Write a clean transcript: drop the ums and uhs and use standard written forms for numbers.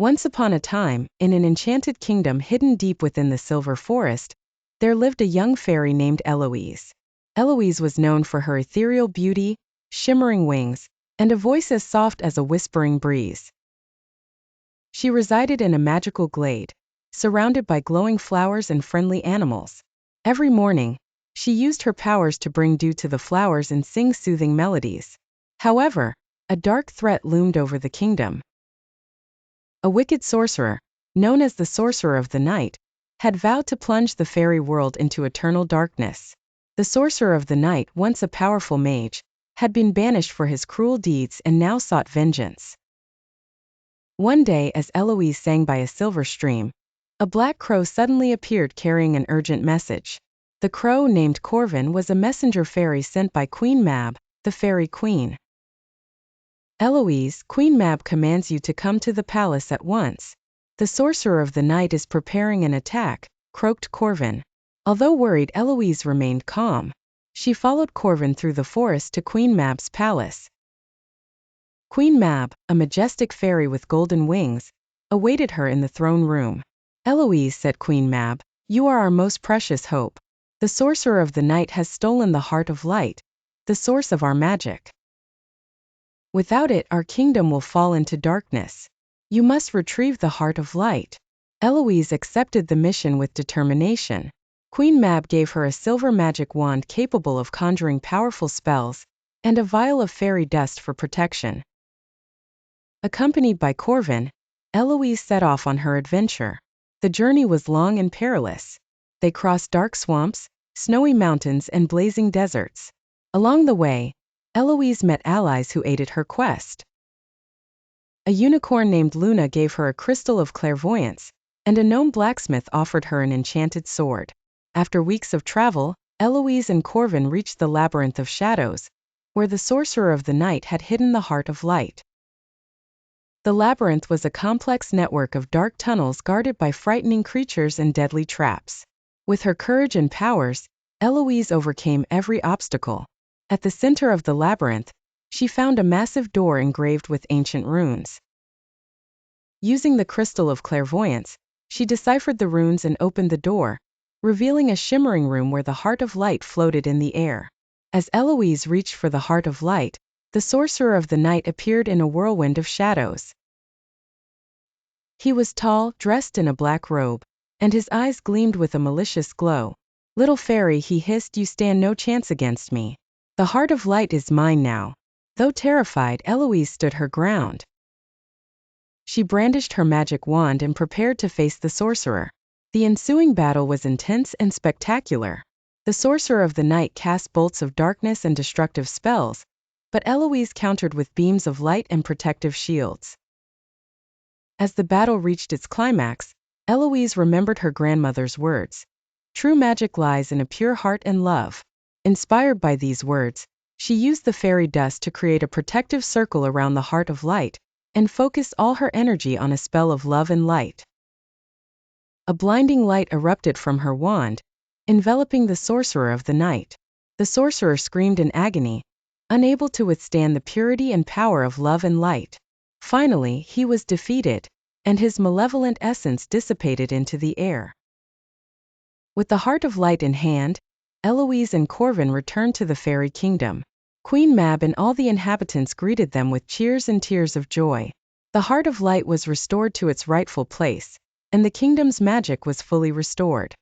Once upon a time, in an enchanted kingdom hidden deep within the silver forest, there lived a young fairy named Eloise. Eloise was known for her ethereal beauty, shimmering wings, and a voice as soft as a whispering breeze. She resided in a magical glade, surrounded by glowing flowers and friendly animals. Every morning, she used her powers to bring dew to the flowers and sing soothing melodies. However, a dark threat loomed over the kingdom. A wicked sorcerer, known as the Sorcerer of the Night, had vowed to plunge the fairy world into eternal darkness. The Sorcerer of the Night, once a powerful mage, had been banished for his cruel deeds and now sought vengeance. One day, as Eloise sang by a silver stream, a black crow suddenly appeared carrying an urgent message. The crow, named Corvin, was a messenger fairy sent by Queen Mab, the fairy queen. Eloise, Queen Mab commands you to come to the palace at once. The Sorcerer of the Night is preparing an attack, croaked Corvin. Although worried, Eloise remained calm. She followed Corvin through the forest to Queen Mab's palace. Queen Mab, a majestic fairy with golden wings, awaited her in the throne room. Eloise, said Queen Mab, you are our most precious hope. The Sorcerer of the Night has stolen the heart of light, the source of our magic. Without it, our kingdom will fall into darkness. You must retrieve the heart of light. Eloise accepted the mission with determination. Queen Mab gave her a silver magic wand capable of conjuring powerful spells, and a vial of fairy dust for protection. Accompanied by Corvin, Eloise set off on her adventure. The journey was long and perilous. They crossed dark swamps, snowy mountains, and blazing deserts. Along the way, Eloise met allies who aided her quest. A unicorn named Luna gave her a crystal of clairvoyance, and a gnome blacksmith offered her an enchanted sword. After weeks of travel, Eloise and Corvin reached the labyrinth of shadows, where the Sorcerer of the Night had hidden the heart of light. The labyrinth was a complex network of dark tunnels guarded by frightening creatures and deadly traps. With her courage and powers, Eloise overcame every obstacle. At the center of the labyrinth, she found a massive door engraved with ancient runes. Using the crystal of clairvoyance, she deciphered the runes and opened the door, revealing a shimmering room where the heart of light floated in the air. As Eloise reached for the heart of light, the Sorcerer of the Night appeared in a whirlwind of shadows. He was tall, dressed in a black robe, and his eyes gleamed with a malicious glow. Little fairy, he hissed, you stand no chance against me. The heart of light is mine now. Though terrified, Eloise stood her ground. She brandished her magic wand and prepared to face the sorcerer. The ensuing battle was intense and spectacular. The Sorcerer of the Night cast bolts of darkness and destructive spells, but Eloise countered with beams of light and protective shields. As the battle reached its climax, Eloise remembered her grandmother's words. True magic lies in a pure heart and love. Inspired by these words, she used the fairy dust to create a protective circle around the heart of light, and focused all her energy on a spell of love and light. A blinding light erupted from her wand, enveloping the Sorcerer of the Night. The sorcerer screamed in agony, unable to withstand the purity and power of love and light. Finally, he was defeated, and his malevolent essence dissipated into the air. With the heart of light in hand, Eloise and Corvin returned to the fairy kingdom. Queen Mab and all the inhabitants greeted them with cheers and tears of joy. The heart of light was restored to its rightful place, and the kingdom's magic was fully restored.